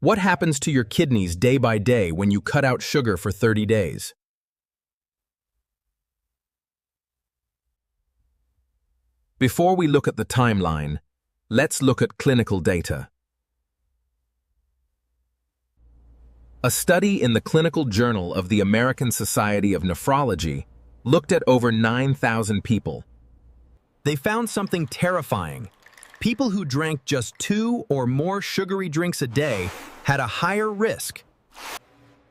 What happens to your kidneys day by day when you cut out sugar for 30 days? Before we look at the timeline, let's look at clinical data. A study in the Clinical Journal of the American Society of Nephrology looked at over 9,000 people. They found something terrifying. People who drank just 2 or more sugary drinks a day had a higher risk.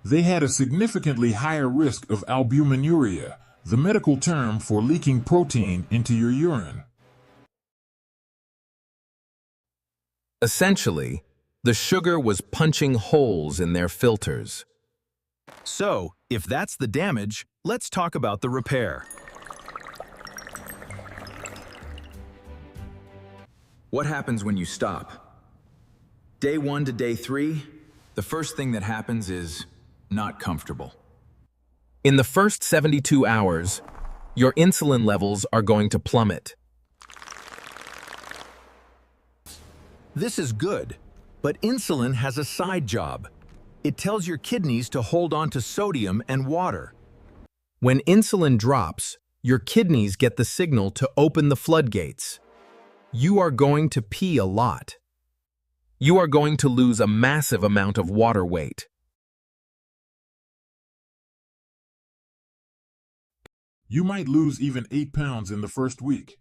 They had a significantly higher risk of albuminuria, the medical term for leaking protein into your urine. Essentially, the sugar was punching holes in their filters. So, if that's the damage, let's talk about the repair. What happens when you stop? Day 1 to day 3, the first thing that happens is not comfortable. In the first 72 hours, your insulin levels are going to plummet. This is good, but insulin has a side job. It tells your kidneys to hold on to sodium and water. When insulin drops, your kidneys get the signal to open the floodgates. You are going to pee a lot. You are going to lose a massive amount of water weight. You might lose even 8 pounds in the first week.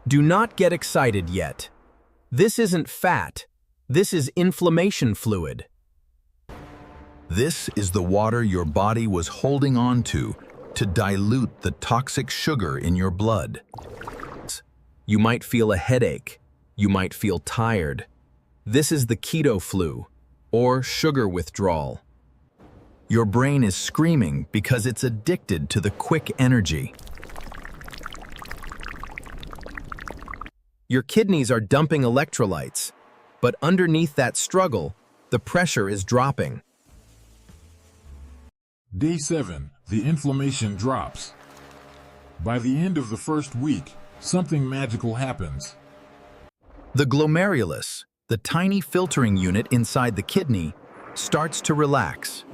Do not get excited yet. This isn't fat. This is inflammation fluid. This is the water your body was holding on to dilute the toxic sugar in your blood. You might feel a headache. You might feel tired. This is the keto flu, or sugar withdrawal. Your brain is screaming because it's addicted to the quick energy. Your kidneys are dumping electrolytes, but underneath that struggle, the pressure is dropping. Day 7, the inflammation drops. By the end of the first week, something magical happens. The glomerulus, the tiny filtering unit inside the kidney, starts to relax.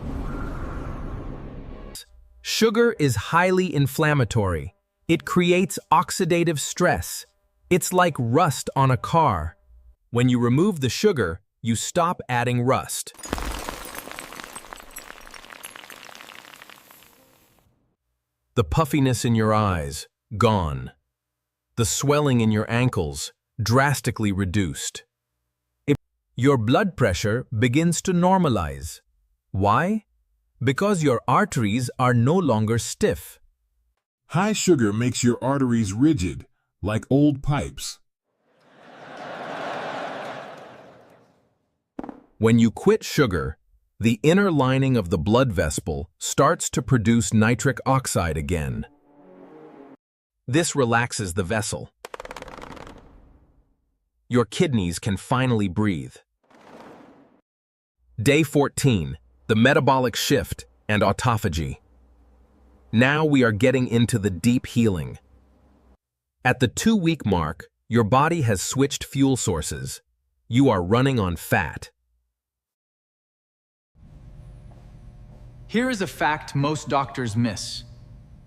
Sugar is highly inflammatory. It creates oxidative stress. It's like rust on a car. When you remove the sugar, you stop adding rust. The puffiness in your eyes, gone. The swelling in your ankles, drastically reduced. Your blood pressure begins to normalize. Why? Because your arteries are no longer stiff. High sugar makes your arteries rigid, like old pipes. When you quit sugar, the inner lining of the blood vessel starts to produce nitric oxide again. This relaxes the vessel. Your kidneys can finally breathe. Day 14, the metabolic shift and autophagy. Now we are getting into the deep healing. At the 2-week mark, your body has switched fuel sources. You are running on fat. Here is a fact most doctors miss.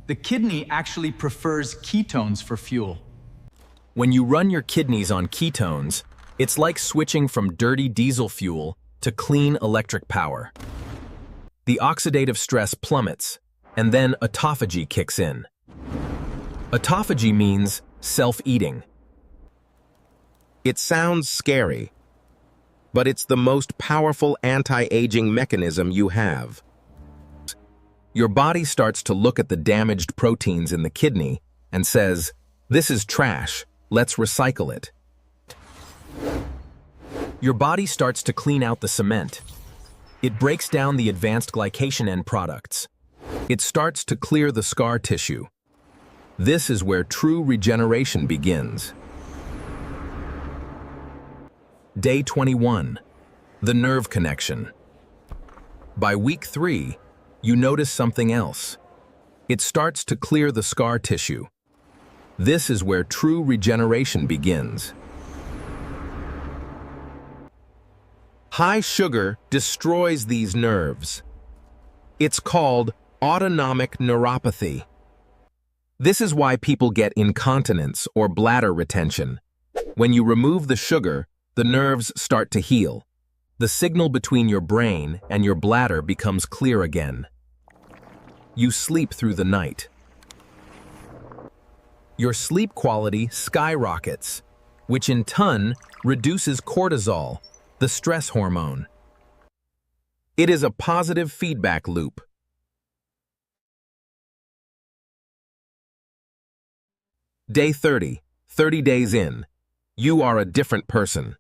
The kidney actually prefers ketones for fuel. When you run your kidneys on ketones, it's like switching from dirty diesel fuel to clean electric power. The oxidative stress plummets, and then autophagy kicks in. Autophagy means self-eating. It sounds scary, but it's the most powerful anti-aging mechanism you have. Your body starts to look at the damaged proteins in the kidney and says, "This is trash, let's recycle it." Your body starts to clean out the cement. It breaks down the advanced glycation end products. It starts to clear the scar tissue. This is where true regeneration begins. Day 21, the nerve connection. By week 3, you notice something else. It starts to clear the scar tissue. This is where true regeneration begins. High sugar destroys these nerves. It's called autonomic neuropathy. This is why people get incontinence or bladder retention. When you remove the sugar, the nerves start to heal. The signal between your brain and your bladder becomes clear again. You sleep through the night. Your sleep quality skyrockets, which in turn reduces cortisol, the stress hormone. It is a positive feedback loop. Day 30, 30 days in. You are a different person.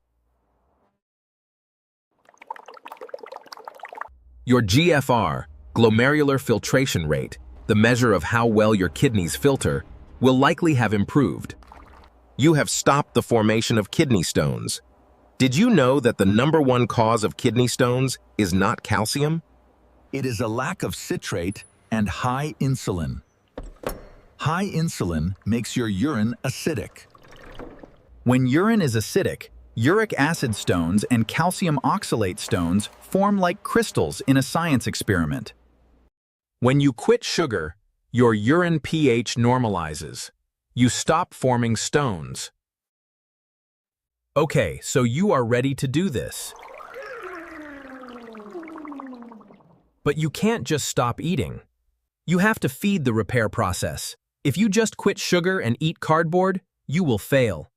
Your GFR, glomerular filtration rate, the measure of how well your kidneys filter, will likely have improved. You have stopped the formation of kidney stones. Did you know that the #1 cause of kidney stones is not calcium? It is a lack of citrate and high insulin. High insulin makes your urine acidic. When urine is acidic, uric acid stones and calcium oxalate stones form like crystals in a science experiment. When you quit sugar, your urine pH normalizes. You stop forming stones. Okay, so you are ready to do this. But you can't just stop eating. You have to feed the repair process. If you just quit sugar and eat cardboard, you will fail.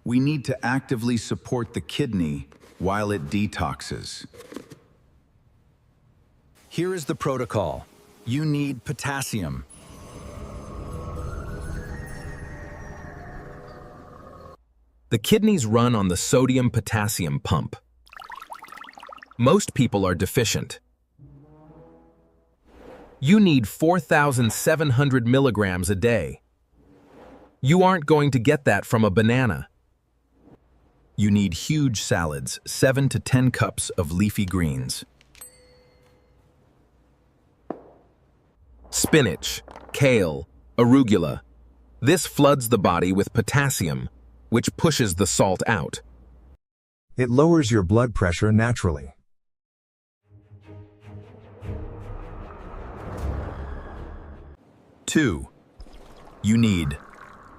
We need to actively support the kidney while it detoxes. Here is the protocol. You need potassium. The kidneys run on the sodium-potassium pump. Most people are deficient. You need 4,700 milligrams a day. You aren't going to get that from a banana. You need huge salads, 7 to 10 cups of leafy greens. Spinach, kale, arugula. This floods the body with potassium, which pushes the salt out. It lowers your blood pressure naturally. Two, you need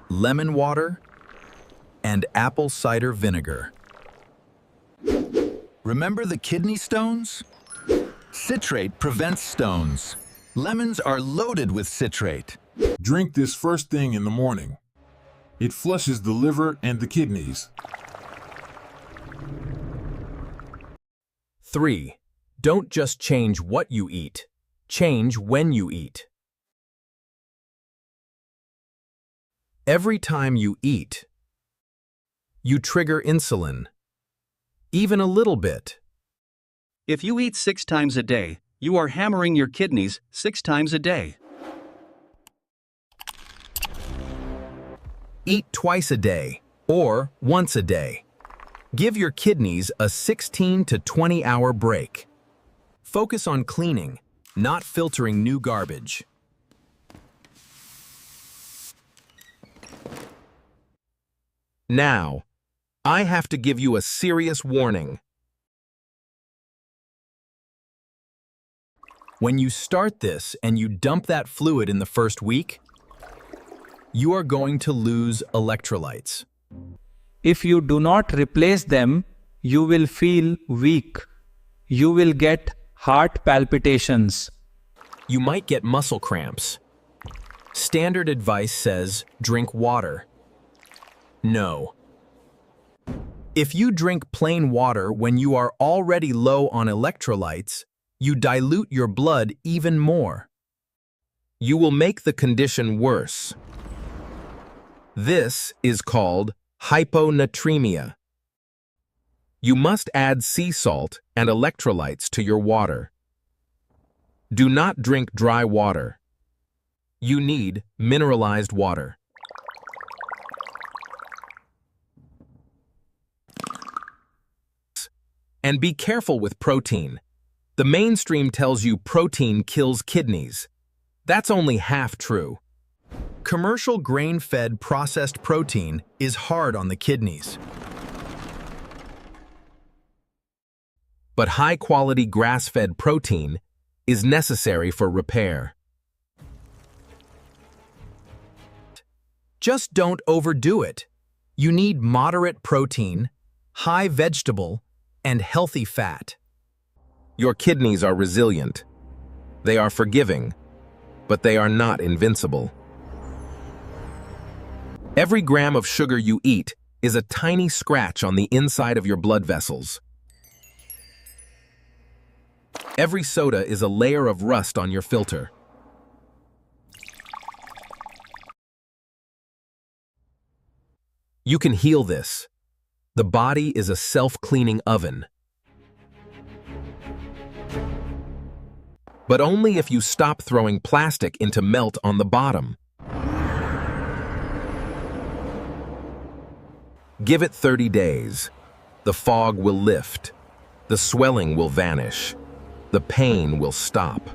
lemon water and apple cider vinegar. Remember the kidney stones? Citrate prevents stones. Lemons are loaded with citrate. Drink this first thing in the morning. It flushes the liver and the kidneys. 3. Don't just change what you eat. Change when you eat. Every time you eat, you trigger insulin. Even a little bit. If you eat 6 times a day, you are hammering your kidneys 6 times a day. Eat twice a day or once a day. Give your kidneys a 16 to 20 hour break. Focus on cleaning, not filtering new garbage. Now, I have to give you a serious warning. When you start this and you dump that fluid in the first week, you are going to lose electrolytes. If you do not replace them, you will feel weak. You will get heart palpitations. You might get muscle cramps. Standard advice says drink water. No. If you drink plain water when you are already low on electrolytes, you dilute your blood even more. You will make the condition worse. This is called hyponatremia. You must add sea salt and electrolytes to your water. Do not drink dry water. You need mineralized water. And be careful with protein. The mainstream tells you protein kills kidneys. That's only half true. Commercial grain-fed processed protein is hard on the kidneys. But high-quality grass-fed protein is necessary for repair. Just don't overdo it. You need moderate protein, high vegetable, and healthy fat. Your kidneys are resilient. They are forgiving, but they are not invincible. Every gram of sugar you eat is a tiny scratch on the inside of your blood vessels. Every soda is a layer of rust on your filter. You can heal this. The body is a self-cleaning oven. But only if you stop throwing plastic into melt on the bottom. Give it 30 days. The fog will lift. The swelling will vanish. The pain will stop.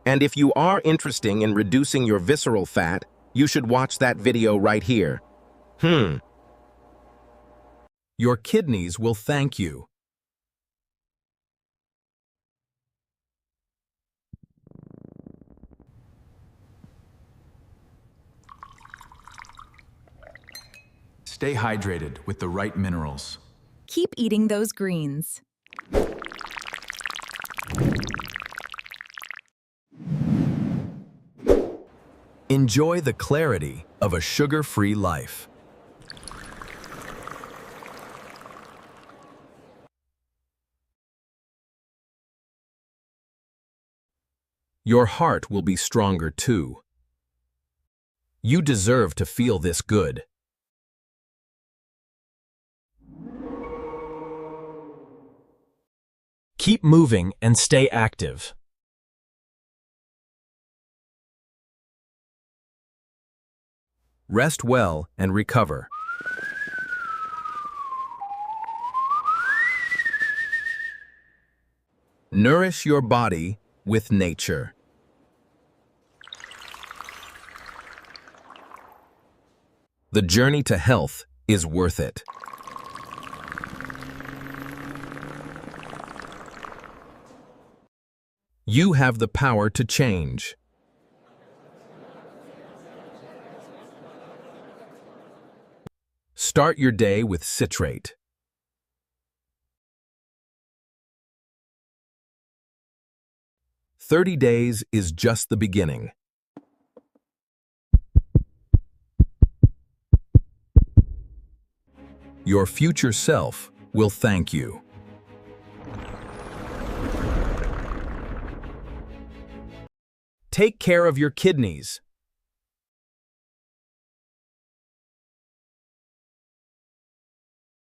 And if you are interested in reducing your visceral fat, you should watch that video right here. Your kidneys will thank you. Stay hydrated with the right minerals. Keep eating those greens. Enjoy the clarity of a sugar-free life. Your heart will be stronger too. You deserve to feel this good. Keep moving and stay active. Rest well and recover. Nourish your body with nature. The journey to health is worth it. You have the power to change. Start your day with citrate. "30 days is just the beginning." Your future self will thank you. Take care of your kidneys.